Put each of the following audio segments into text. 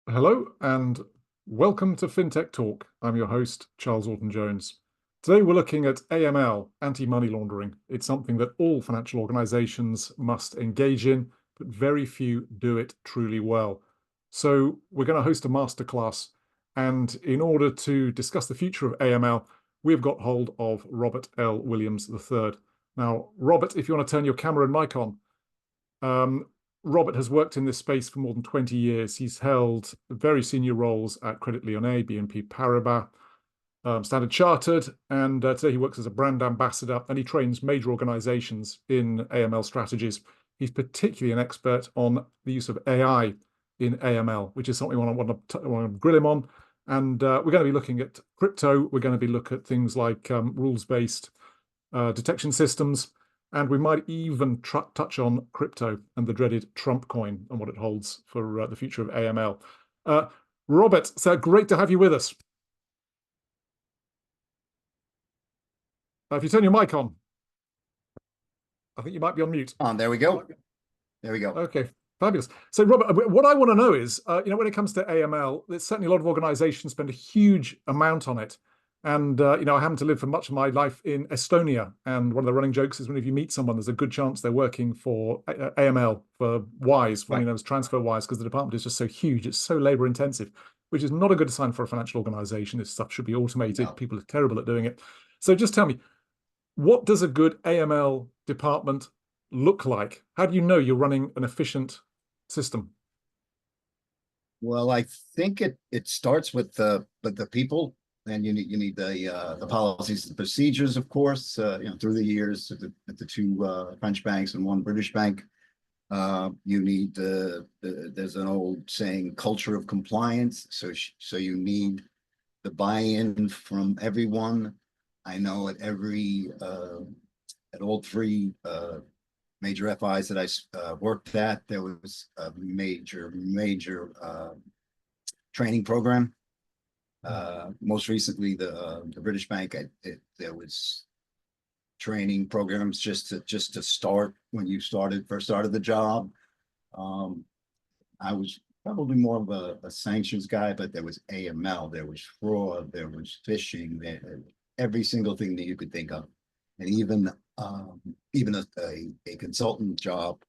Hello and welcome to FinTech Talk. I'm your host, Charles Orton-Jones. Today we're looking at AML, anti-money laundering. It's something that all financial organizations must engage in, but very few do it truly well. So we're going to host a masterclass, and in order to discuss the future of AML, we've got hold of Robert L. Williams III. Now, Robert, if you want to turn your camera and mic on. Robert has worked in this space for more than 20 years. He's held very senior roles at Credit Lyonnais, BNP Paribas, Standard Chartered, and today he works as a brand ambassador and he trains major organizations in AML strategies. He's particularly an expert on the use of AI in AML, which is something I want to grill him on. And we're going to be looking at crypto. We're going to be looking at things like rules-based detection systems. And we might even touch on crypto and the dreaded Trump coin and what it holds for the future of AML. Robert, so great to have you with us. If you turn your mic on, I think you might be on mute. There we go. There we go. Okay, fabulous. So, Robert, what I want to know is, when it comes to AML, there's certainly a lot of organizations spend a huge amount on it. And, I happen to live for much of my life in Estonia. And one of the running jokes is when if you meet someone, there's a good chance they're working for AML, for WISE, formerly known as TransferWise, because the department is just so huge. It's so labor intensive, which is not a good sign for a financial organization. This stuff should be automated. No. People are terrible at doing it. So just tell me, what does a good AML department look like? How do you know you're running an efficient system? Well, I think it starts with the people, and you need the policies and procedures, of course. Through the years at the two French banks and one British bank, you need there's an old saying, culture of compliance. So you need the buy-in from everyone. I know at all three major FIs that I worked at, there was a major training program. Most recently, the British Bank, there was training programs just to start when you first started the job. I was probably more of a sanctions guy, but there was AML, there was fraud, there was phishing, every single thing that you could think of, and even a consultant job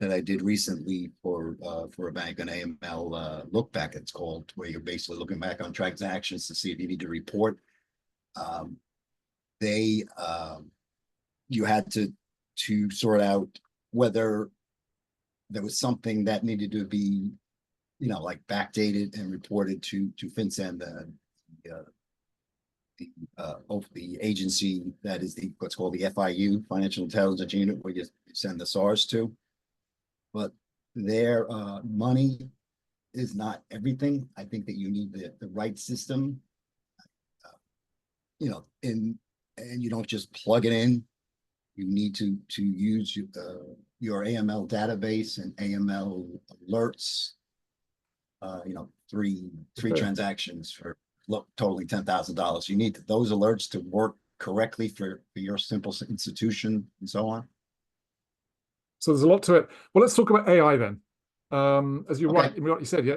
that I did recently for a bank, an AML look back, it's called, where you're basically looking back on transactions to see if you need to report. You had to sort out whether there was something that needed to be, like backdated and reported to FinCEN, the agency that is what's called the FIU, Financial Intelligence Unit, where you send the SARS to. But their money is not everything. I think that you need the right system, and you don't just plug it in. You need to use your AML database and AML alerts. Three transactions for totaling $10,000. You need those alerts to work correctly for your simple institution and so on. So there's a lot to it. Well, let's talk about AI then. As you're right, what you said, yeah,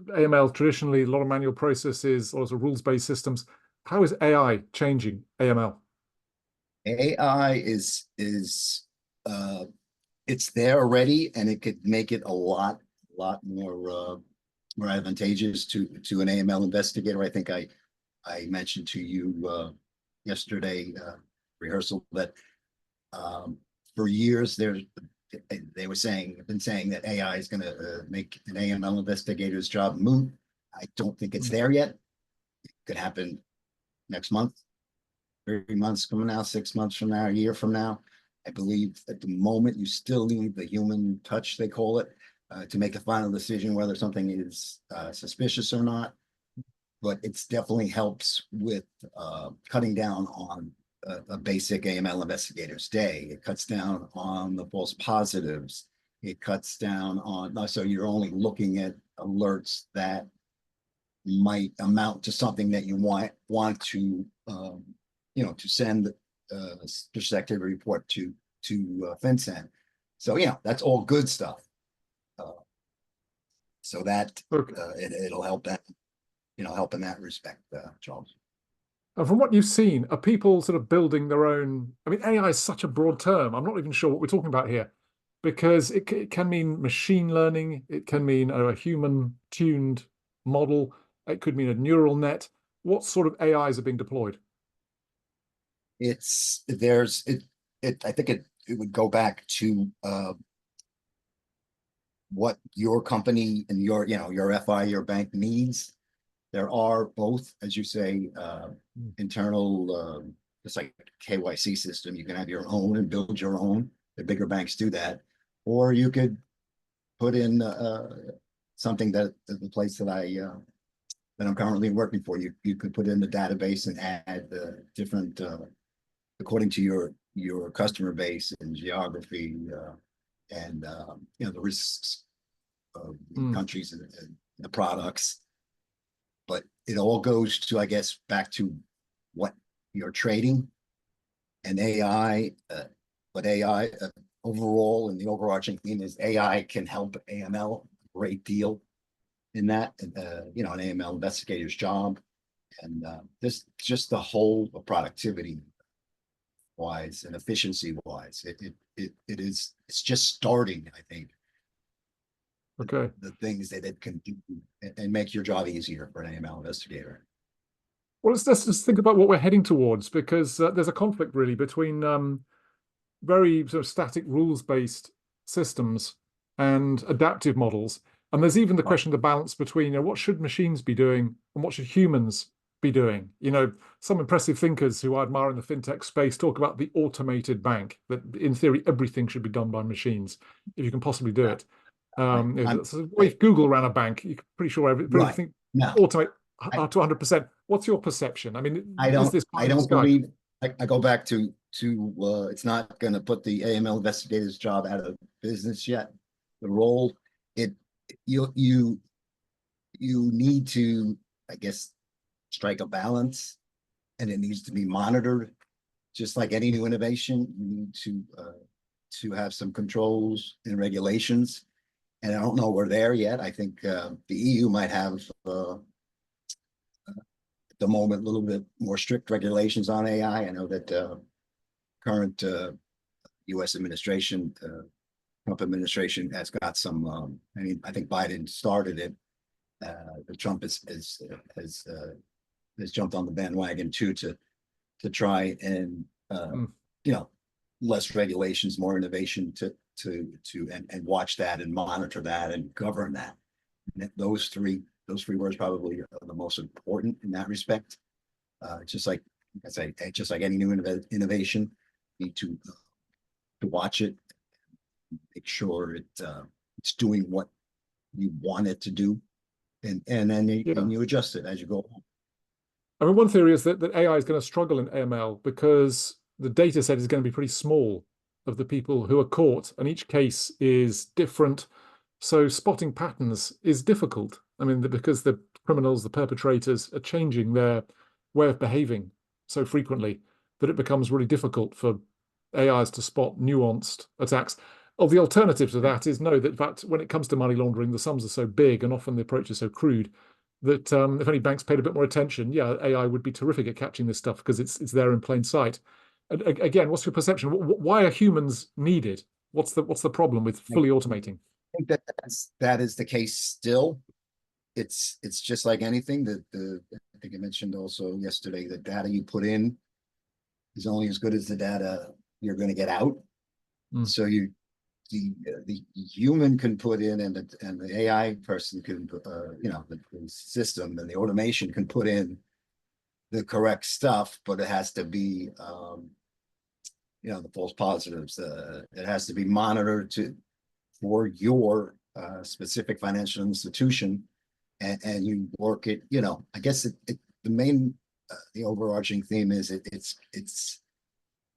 AML traditionally a lot of manual processes, lots of rules-based systems. How is AI changing AML? AI is it's there already, and it could make it a lot more advantageous to an AML investigator. I think I mentioned to you yesterday rehearsal that for years they were been saying that AI is going to make an AML investigator's job moot. I don't think it's there yet. It could happen next month, 3 months from now, 6 months from now, a year from now. I believe at the moment you still need the human touch, they call it, to make a final decision whether something is suspicious or not. But it definitely helps with cutting down on a basic AML investigator's day. It cuts down on the false positives. It cuts down on, so you're only looking at alerts that might amount to something that you want to to send suspicious activity report to FinCEN. So that's all good stuff. So that Okay. it'll help that, help in that respect, Charles. And from what you've seen, are people sort of building their own? I mean, AI is such a broad term. I'm not even sure what we're talking about here because it can mean machine learning, it can mean a human tuned model, it could mean a neural net. What sort of AIs are being deployed? It's there's it I think it would go back to what your company and your FI, your bank needs. There are both, as you say, internal, just like KYC system. You can have your own and build your own. The bigger banks do that, or you could put in something that the place that I'm currently working for. You could put in the database and add the different according to your customer base and geography and the risks of the Mm, countries and the products. But it all goes to, I guess, back to what you're trading and AI. But AI overall, and the overarching theme is AI can help AML a great deal in that. An AML investigator's job, and this just the whole productivity wise and efficiency wise. It's just starting, I think, okay. the things that it can do and make your job easier for an AML investigator. Well, let's just think about what we're heading towards because there's a conflict really between very sort of static rules-based systems and adaptive models. And there's even the question of the balance between, what should machines be doing and what should humans be doing? Some impressive thinkers who I admire in the fintech space talk about the automated bank, that in theory, everything should be done by machines if you can possibly do Yeah, it. If I, Google ran a bank, you're pretty sure right. everything No, automate I, to 100%. What's your perception? I mean, I is don't this pie I in the don't sky? believe I go back to it's not going to put the AML investigator's job out of business yet. The role it you you need to, I guess, strike a balance, and it needs to be monitored. Just like any new innovation, you need to have some controls and regulations. And I don't know we're there yet. I think the EU might have at the moment a little bit more strict regulations on AI. I know that current U.S. administration, Trump administration, has got some. I think Biden started it. Trump has jumped on the bandwagon too to try and Mm, less regulations, more innovation and watch that and monitor that and govern that. And those three words probably are the most important in that respect. Just like I say, just like any new innovation, you need to watch it, make sure it's doing what you want it to do, and then yeah. you adjust it as you go. I mean, one theory is that AI is going to struggle in AML because the data set is going to be pretty small of the people who are caught, and each case is different. So spotting patterns is difficult. I mean, because the criminals, the perpetrators, are changing their way of behaving so frequently that it becomes really difficult for AIs to spot nuanced attacks. Oh, the alternative to that is no, that in fact, when it comes to money laundering, the sums are so big and often the approach is so crude that if any banks paid a bit more attention, yeah, AI would be terrific at catching this stuff because it's there in plain sight. And again, what's your perception? Why are humans needed? What's the problem with I fully automating? think that is the case still. It's just like anything that I think I mentioned also yesterday. The data you put in is only as good as the data you're going to get out. Mm, So the human can put in, and the AI person can the system and the automation can put in the correct stuff, but it has to be the false positives. It has to be monitored for your specific financial institution, and you work it. I guess the main the overarching theme is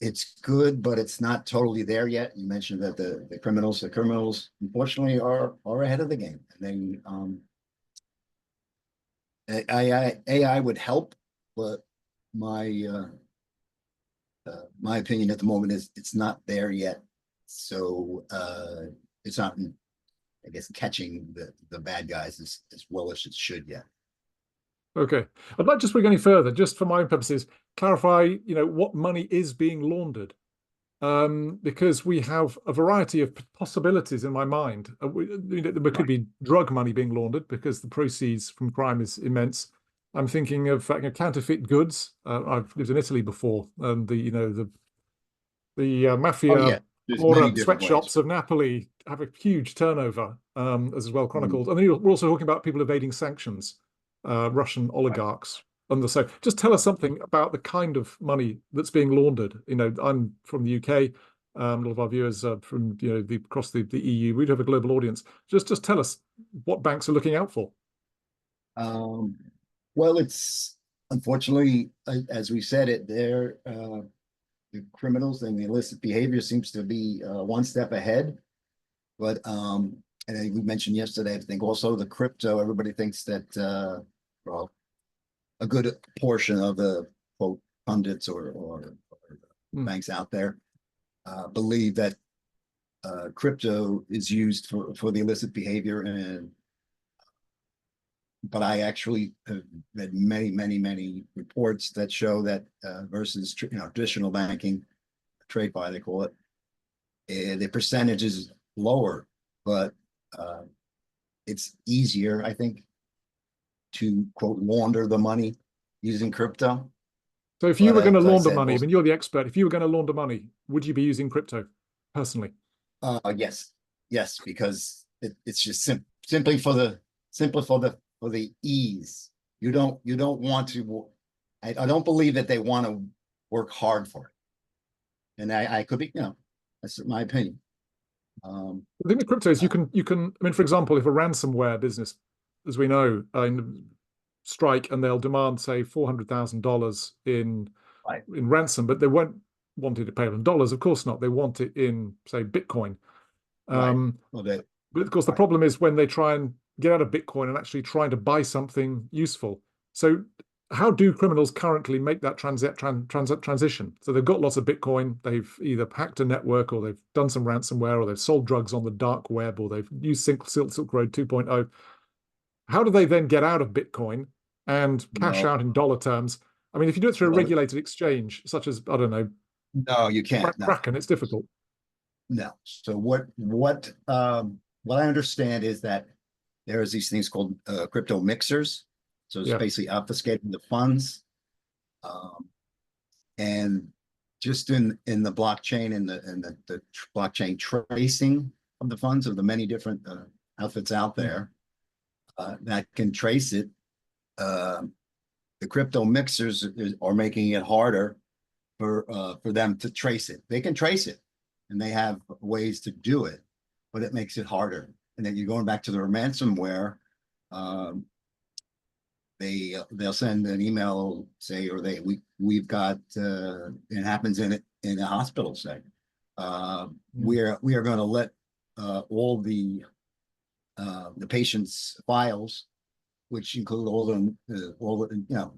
it's good, but it's not totally there yet. You mentioned that the criminals unfortunately are ahead of the game, and AI would help, but my my opinion at the moment is it's not there yet. So it's not I guess, catching the bad guys as well as it should yet. Okay. I'd like just before we go any further, just for my own purposes, clarify, what money is being laundered. Because we have a variety of possibilities in my mind. There could be drug money being laundered because the proceeds from crime is immense. I'm thinking of counterfeit goods. I've lived in Italy before, and the Oh mafia yeah, there's many Mora different ways. sweatshops of Napoli have a huge turnover, as well Mhm. chronicled. And then we're also talking about people evading sanctions, Russian Right. oligarchs. And so, just tell us something about the kind of money that's being laundered. I'm from the UK. A lot of our viewers are from across the EU. We'd have a global audience. Just tell us what banks are looking out for. Um, well, it's unfortunately, as we said it, the criminals and the illicit behavior seems to be one step ahead. But and we mentioned yesterday, I think also the crypto. Everybody thinks that well, a good portion of the quote pundits or Mm. banks out there believe that crypto is used for the illicit behavior. And but I actually have read many reports that show that versus traditional banking, trade buy they call it, the percentage is lower, but uh, it's easier, I think, to quote launder the money using crypto. So, if you But were going to as I launder said, money, I also, mean, you're the expert. If you were going to launder money, would you be using crypto personally? yes, yes, because it's just simply for the ease. You don't want to. I don't believe that they want to work hard for it, and I could be, that's my opinion. The thing with crypto is Uh, I mean, for example, if a ransomware business, as we know, strike and they'll demand, say, $400,000 right, in ransom, but they won't want it to pay it in dollars. Of course not. They want it in, say, Bitcoin. right. Um, Well, that but of course, the right. problem is when they try and get out of Bitcoin and actually try to buy something useful. So, how do criminals currently make that transition? So they've got lots of Bitcoin. They've either hacked a network, or they've done some ransomware, or they've sold drugs on the dark web, or they've used Silk Road 2.0. How do they then get out of Bitcoin and cash No, out in dollar terms? I mean, if you do it through a well, regulated exchange, such as, I don't know, no, you can't. No, Kraken, it's difficult. no. So what I understand is that there's these things called crypto mixers. So it's Yeah. basically obfuscating the funds. Um, and just in the blockchain and the blockchain tracing of the funds of the many different outfits out Mm. there that can trace it. The crypto mixers are making it harder for them to trace it. They can trace it, and they have ways to do it, but it makes it harder. And then you're going back to the ransomware. Um, they'll send an email, say, or we've got it happens in a hospital, say, Mm. we are going to let all the patient's files, which include all the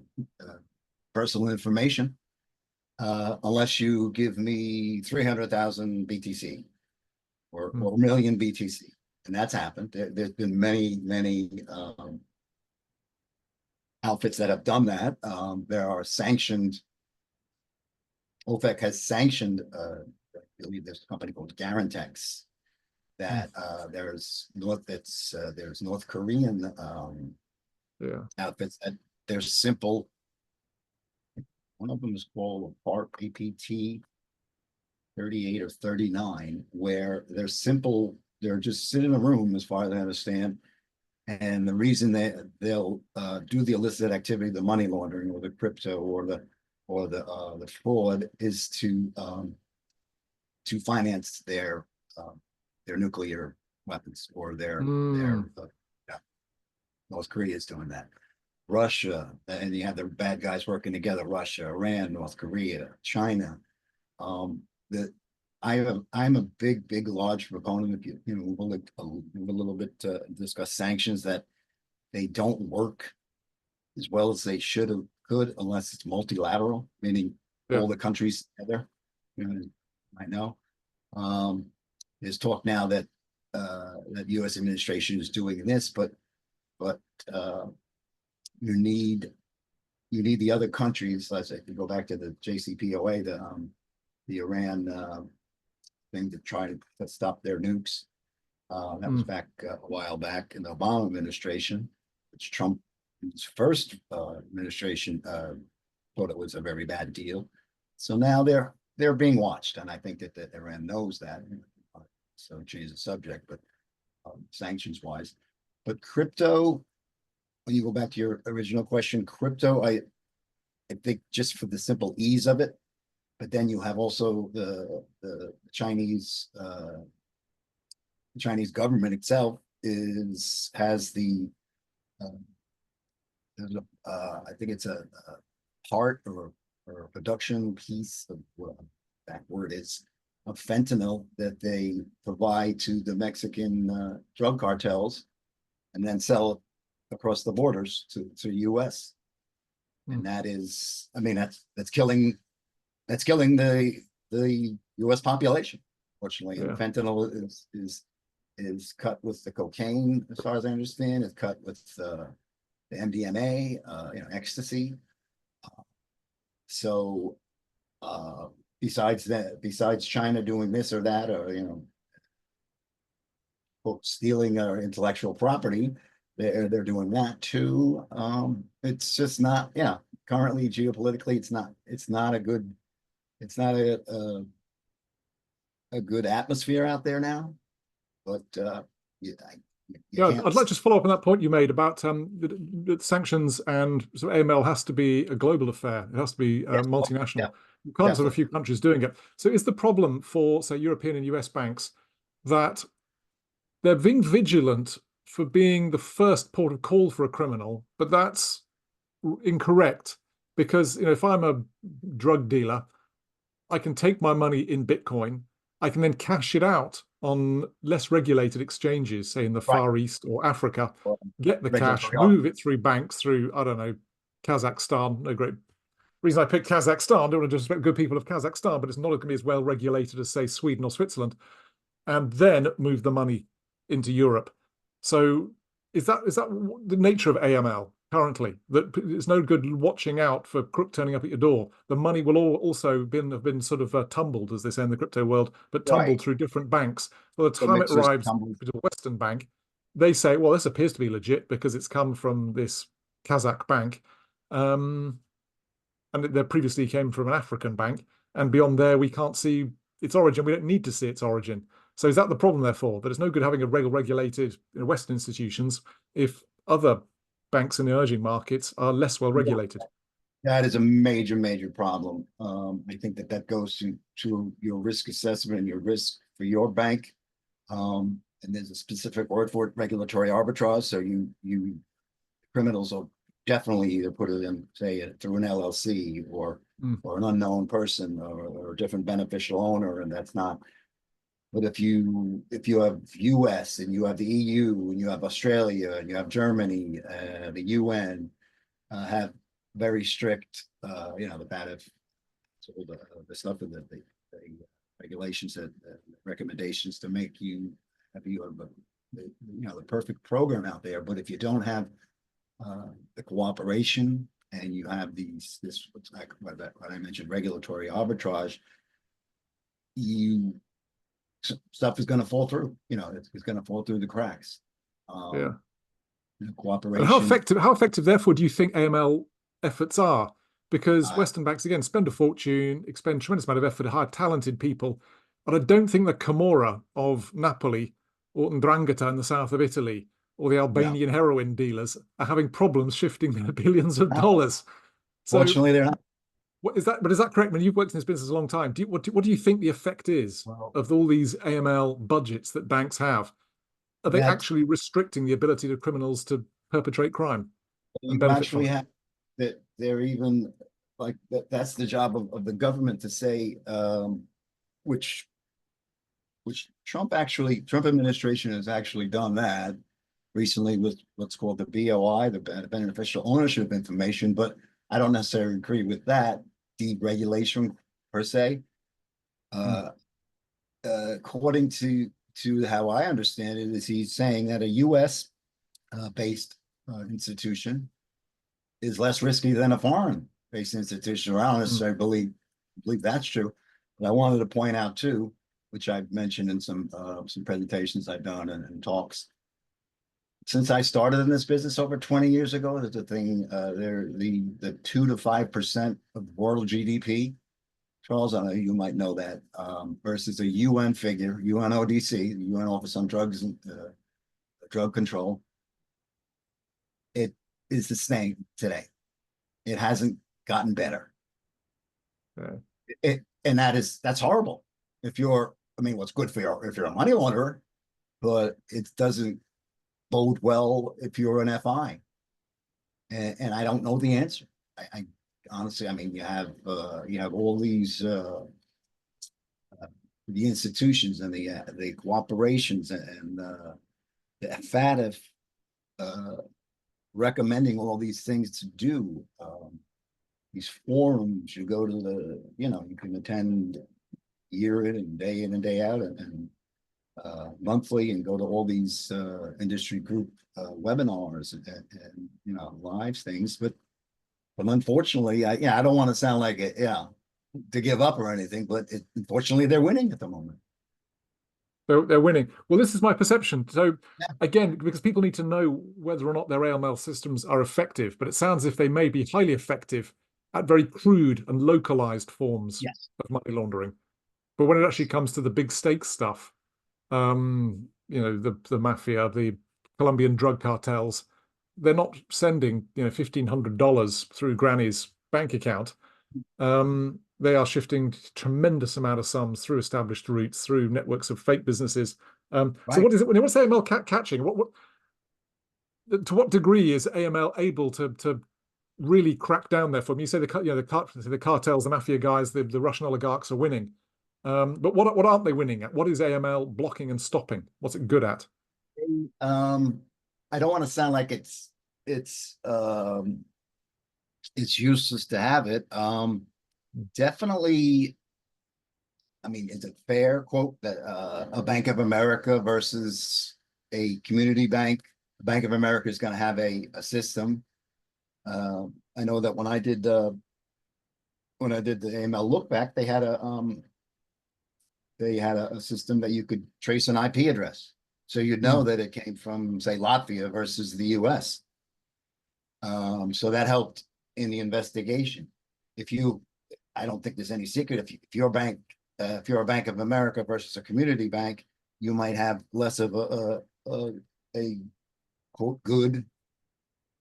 personal information, unless you give me 300,000 BTC or Mm. a million BTC. And that's happened. There's been many outfits that have done that. There are sanctioned, OFAC has sanctioned, I believe there's a company called Garantex Mm. that there's North Korean Yeah. outfits that they're simple. One of them is called Part APT 38 or 39, where they're simple, they're just sit in a room, as far as I understand. And the reason they'll do the illicit activity, the money laundering or the crypto or the fraud, is to finance their nuclear weapons or their Mm. yeah, North Korea is doing that. Russia, and you have the bad guys working together, Russia, Iran, North Korea, China. The I'm a big, large proponent of we'll a little bit discuss sanctions that they don't work as well as they could unless it's multilateral, meaning Yeah. all the countries together. You know, I know. Um, there's talk now that that U.S. administration is doing this, but uh, you need the other countries. Let's say, go back to the JCPOA, the Iran thing to try to stop their nukes. That was back a while back in the Obama administration, which Trump's first administration thought it was a very bad deal. So now they're being watched, and I think that Iran knows that. So change the subject, but sanctions wise, but crypto. When you go back to your original question, crypto, I think just for the simple ease of it, but then you have also the Chinese government itself has I think it's a part or a production piece of what that word is of fentanyl that they provide to the Mexican drug cartels and then sell it across the borders to US. And that is, I mean, that's killing the US population, fortunately. And fentanyl is cut with the cocaine, as far as I understand. It's cut with the MDMA, ecstasy. So besides China doing this or that, or quote, stealing our intellectual property, they're doing that too. It's just not, currently geopolitically, it's not a good atmosphere out there now. But I'd like to just follow up on that point you made about the sanctions, and so AML has to be a global affair. It has to be multinational. Yeah, you can't have a few countries doing it. So is the problem for, say, European and US banks that they're being vigilant for being the first port of call for a criminal, but that's incorrect, because if I'm a drug dealer, I can take my money in Bitcoin, I can then cash it out on less regulated exchanges, say in the Far East or Africa, get the cash, move it through banks, through, I don't know, Kazakhstan. No great reason I picked Kazakhstan. I don't want to disrespect good people of Kazakhstan, but it's not going to be as well regulated as, say, Sweden or Switzerland, and then move the money into Europe. So is that the nature of AML currently? That it's no good watching out for crook turning up at your door. The money will also have been sort of tumbled, as they say in the crypto world, but tumbled through different banks. By the time it arrives to a Western bank, they say, well, this appears to be legit because it's come from this Kazakh bank. And they previously came from an African bank. And beyond there, we can't see its origin. We don't need to see its origin. So is that the problem, therefore, that it's no good having a regulated Western institutions if other banks in the emerging markets are less well regulated? That is a major, major problem. I think that goes to your risk assessment and your risk for your bank. And there's a specific word for it, regulatory arbitrage. So criminals will definitely either put it in, say, through an LLC or an unknown person or a different beneficial owner, and that's not. But if you have US and you have the EU and you have Australia and you have Germany, the UN have very strict, the stuff of the regulations that recommendations to make you have the perfect program out there. But if you don't have the cooperation and you have what I mentioned, regulatory arbitrage, stuff is going to fall through. It's going to fall through the cracks. Cooperation. And how effective, therefore, do you think AML efforts are? Because Western banks, again, spend a fortune, expend a tremendous amount of effort to hire talented people. But I don't think the Camorra of Napoli or Ndrangheta in the south of Italy or the Albanian heroin dealers are having problems shifting their billions of dollars. Fortunately, they're not. But is that correct? I mean, you've worked in this business a long time. What do you think the effect is of all these AML budgets that banks have? Are they actually restricting the ability of criminals to perpetrate crime? You actually have that they're even like that. That's the job of the government to say, which Trump administration has actually done that recently with what's called the BOI, the beneficial ownership information. But I don't necessarily agree with that deregulation per se. According to to how I understand it, is he's saying that a U.S. Based institution is less risky than a foreign based institution. Or I don't Mm. necessarily believe that's true, but I wanted to point out too, which I've mentioned in some presentations I've done and talks. Since I started in this business over 20 years ago, there's a thing there the 2 to 5% of world GDP. Charles, I know you might know that, versus a UN figure, UNODC, the UN Office on Drugs and Drug Control. It is the same today. It hasn't gotten better. Yeah. And that's horrible. If you're, I mean, what's good for if you're a money launderer, but it doesn't bode well if you're an FI. And I don't know the answer. I honestly, I mean, you have all these the institutions and the cooperations and the FATF recommending all these things to do. These forums, you go to you can attend year in and day out and monthly and go to all these industry group webinars and live things. But unfortunately, I don't want to sound like it, to give up or anything, but unfortunately they're winning at the moment. They're winning. Well, this is my perception. So Yeah. again, because people need to know whether or not their AML systems are effective, but it sounds as if they may be highly effective at very crude and localized forms Yes. of money laundering. But when it actually comes to the big stakes stuff, the mafia, the Colombian drug cartels, they're not sending $1,500 through Granny's bank account. They are shifting tremendous amount of sums through established routes, through networks of fake businesses. So Right. what is it when you want to say AML catching? To what degree is AML able to really crack down there for them? You say the cartels, the mafia guys, the Russian oligarchs are winning. But what aren't they winning at? What is AML blocking and stopping? What's it good at? I don't want to sound like it's useless to have it. Definitely, I mean, is it fair, quote, that a Bank of America versus a community bank? Bank of America is going to have a system. I know that when I did the AML look back, they had a system that you could trace an IP address, so you'd know that it came from, say, Latvia versus the U.S. So that helped in the investigation. I don't think there's any secret. If you're a bank, if you're a Bank of America versus a community bank, you might have less of a quote good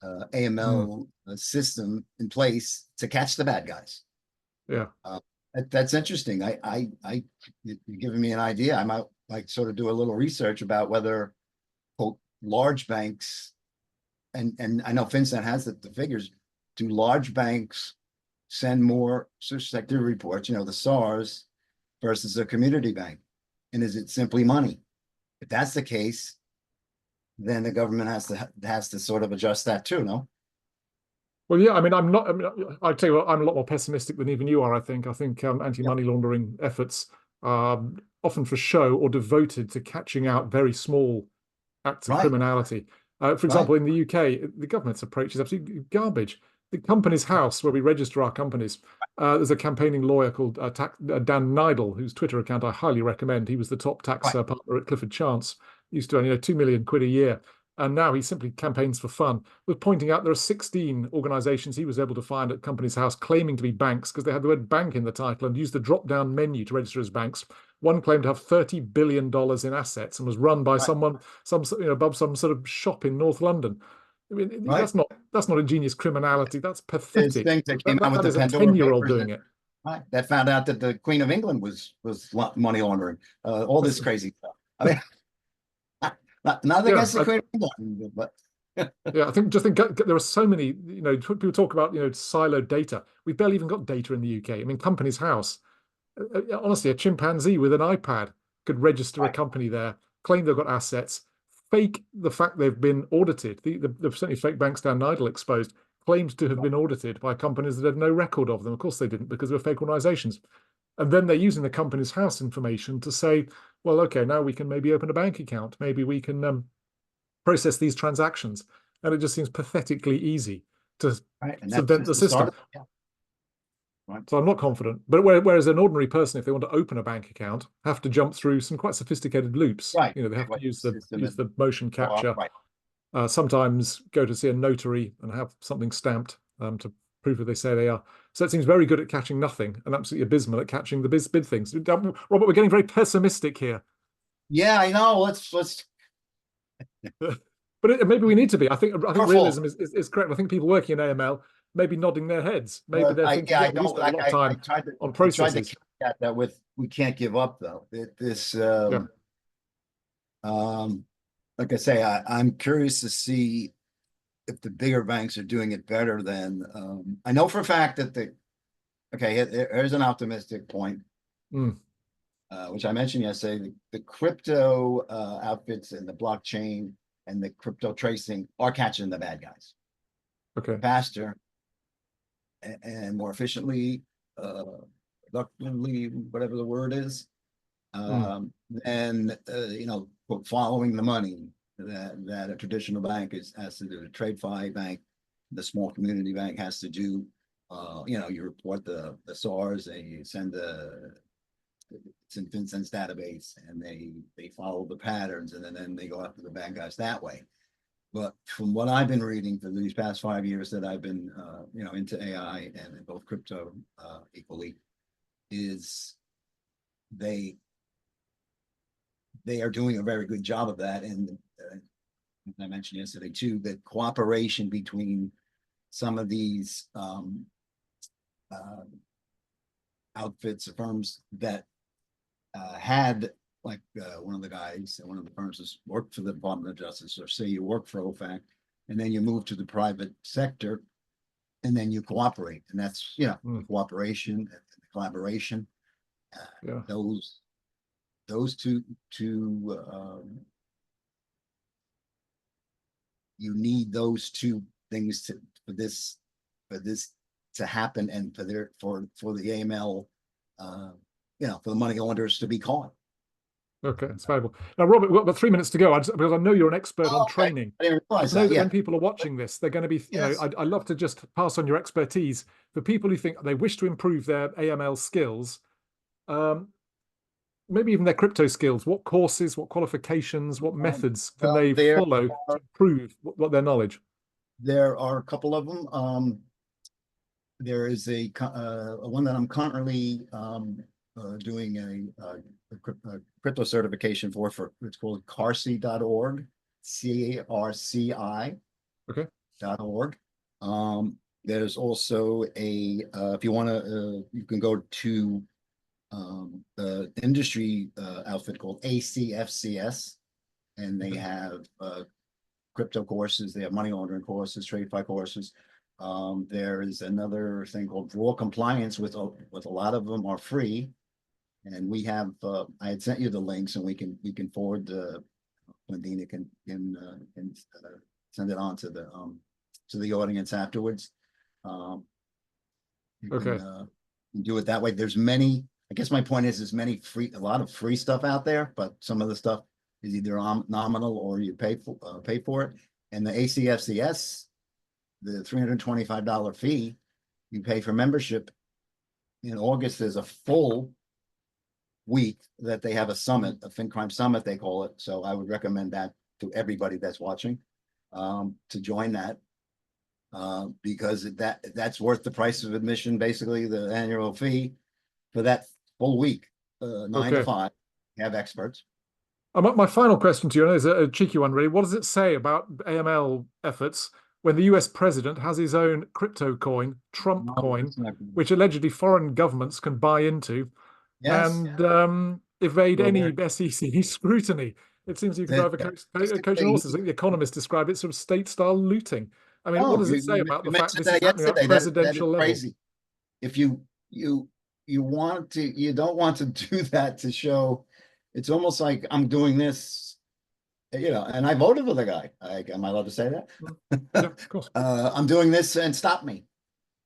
AML system in place to catch the bad guys. Yeah. That's interesting. You're giving me an idea. I might like sort of do a little research about whether quote large banks, and I know FinCEN has the figures. Do large banks send more social sector reports, the SARS, versus a community bank? And is it simply money? If that's the case, then the government has to sort of adjust that too, no? Well, yeah, I mean, I'd tell you what, I'm a lot more pessimistic than even you are, I think. I think anti-money laundering efforts are often for show or devoted to catching out very small acts of Right. criminality. For example, in the UK, the government's approach is absolutely garbage. The Companies House, where we register our companies, there's a campaigning lawyer called Dan Nidal, whose Twitter account I highly recommend. He was the top tax partner at Clifford Chance, used to earn 2 million quid a year. And now he simply campaigns for fun, with pointing out there are 16 organizations he was able to find at Companies House claiming to be banks because they had the word bank in the title and used the drop-down menu to register as banks. One claimed to have $30 billion in assets and was run by someone, above some sort of shop in North London. I mean, that's not ingenious criminality. That's pathetic. Things that came out with that is the a Pandora 10-year-old Papers doing it. that found out that the Queen of England was money laundering. All this crazy stuff. I mean, not against the Queen of England, but yeah, I think there are so many. People talk about siloed data. We've barely even got data in the UK. I mean, Companies House. Honestly, a chimpanzee with an iPad could register a company there, claim they've got assets, fake the fact they've been audited. The certainly fake banks down Nidal exposed claimed to have been audited by companies that had no record of them. Of course they didn't, because they were fake organizations. And then they're using the company's house information to say, well, okay, now we can maybe open a bank account. Maybe we can process these transactions. And it just seems pathetically easy to Right. And that's subvert just the the start system. of it. Yeah. Right. So I'm not confident. But whereas an ordinary person, if they want to open a bank account, have to jump through some quite sophisticated loops. Right. You know, they have to What use the system is motion capture. right. Sometimes go to see a notary and have something stamped to prove who they say they are. So it seems very good at catching nothing and absolutely abysmal at catching the big things. Robert, we're getting very pessimistic here. Yeah, I know. Let's But maybe we need to be. I think careful. realism is correct. I think people working in AML may be nodding their heads. Maybe they're thinking, Yeah, yeah, I we don't spend a like lot of time on I tried to processes. caveat that with we can't give up though. This Yeah. like I say, I'm curious to see if the bigger banks are doing it better than I know for a fact that here's an optimistic point. Mm. Which I mentioned yesterday, the crypto outfits and the blockchain and the crypto tracing are catching the bad guys Okay. faster and more efficiently, productively, whatever the word is, than following the money that a traditional bank has to do. A TradeFi bank, the small community bank has to do. You report the SARS, and you send it's in FinCEN's database, and they follow the patterns, and then they go after the bad guys that way. But from what I've been reading for these past 5 years that I've been into AI and both crypto equally, is they are doing a very good job of that. And I mentioned yesterday too, the cooperation between some of these outfits or firms that had like one of the guys, one of the firms has worked for the Department of Justice, or say you work for OFAC, and then you move to the private sector, and then you cooperate, and that's cooperation and collaboration. Yeah. Those two you need those two things for this to happen, and for the AML, for the money launderers to be caught. Okay, it's valuable. Now, Robert, we've got 3 minutes to go. Because I know you're an expert on Okay. training. I didn't realize I know that. that Yeah. when people are watching this, they're going to be, Yes. I love to just pass on your expertise for people who think they wish to improve their AML skills, maybe even their crypto skills. What courses, what qualifications, what methods can they follow to improve what their knowledge? There are a couple of them. There is a one that I'm currently doing a crypto certification for it's called carci.org, CARCI. Okay. .org. There's also a if you want to you can go to the industry outfit called ACFCS, and they have crypto courses, they have money laundering courses, TradeFi courses. There is another thing called Raw Compliance, with a lot of them are free, and we have I had sent you the links, and we can forward when Dina can send it on to the audience afterwards. You Okay. can do it that way. There's many. I guess my point is, there's a lot of free stuff out there, but some of the stuff is either nominal or you pay for it. And the ACFCS, the $325 fee you pay for membership. In August, there's a full week that they have a summit, a FinCrime summit, they call it. So I would recommend that to everybody that's watching, to join that, because that's worth the price of admission, basically the annual fee for that full week, 9 to 5. You have experts. My final question to you is a cheeky one, really. What does it say about AML efforts when the US president has his own crypto coin, Trump coin, which allegedly foreign governments can buy into, and evade any SEC scrutiny? It seems you can drive a coach and horses. I think The Economist described it sort of state-style looting. I mean, what does it say about the fact this is happening at presidential level? If you want to, you don't want to do that to show. It's almost like I'm doing this, and I voted for the guy. Am I allowed to say that? Yeah, of course. I'm doing this and stop me.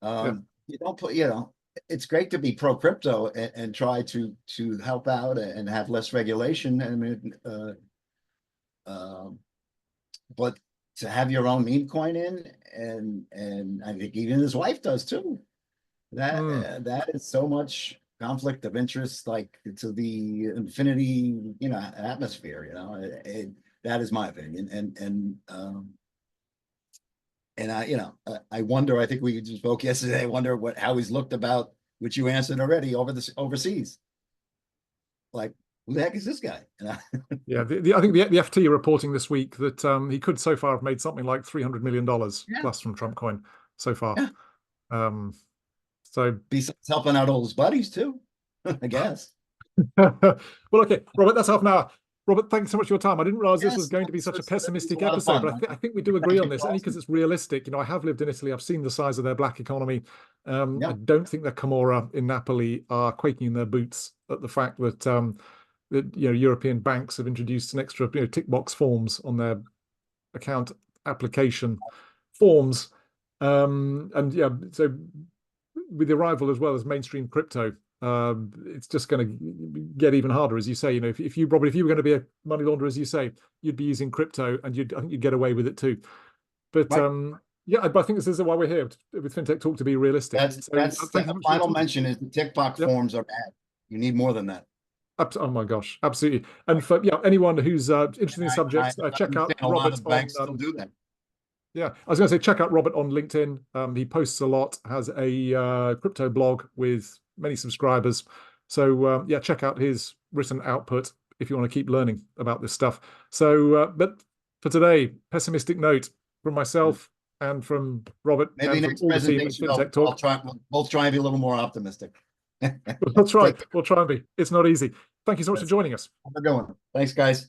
Yeah. You don't put, it's great to be pro crypto and try to help out and have less regulation. I mean, but to have your own meme coin in, and I think even his wife does too. That Mm. that is so much conflict of interest, like to the infinity, atmosphere. That is my opinion, and I wonder. I think we just spoke yesterday. I wonder how he's looked about, which you answered already, over this overseas. Like, who the heck is this guy? Yeah, I think the FT are reporting this week that he could so far have made something like $300 million Yeah, plus from Trump coin so far. yeah. Um, so Besides helping out all his buddies too, I guess. well, okay, Robert, that's half an hour. Robert, thanks so much for your time. I didn't realize this was Yes, going to be such a it was a pessimistic lot of episode, fun. but I think we do agree Thank on you, this, only Charles. because it's realistic. I have lived in Italy. I've seen the size of their black economy. I Yeah, don't think the Camorra in Napoli are quaking in their boots at the fact that European banks have introduced an extra tick box forms on their account application forms. And yeah, so with the arrival as well as mainstream crypto, it's just going to get even harder, as you say. If you, Robert, if you were going to be a money launderer, as you say, you'd be using crypto, and I think you'd get away with it too. But right. yeah, but I think this is why we're here with FinTech Talk, to be realistic. That's So that's thank you the so much for your final time. mention is the TikTok Yep. forms are bad. You need more than that. Oh my gosh, absolutely. And for anyone who's interested in the I subject, check out understand a lot Robert of on banks still do that. yeah, I was going to say, check out Robert on LinkedIn. He posts a lot, has a crypto blog with many subscribers. So yeah, check out his written output if you want to keep learning about this stuff. So, but for today, pessimistic note from myself and from Robert Maybe and from next all the team at presentation, FinTech I'll Talk. try. We'll both try and be a little more optimistic. We'll try. Take care. We'll try and be. It's not easy. Thank you so much for That's joining us. Have a good one. Thanks, guys.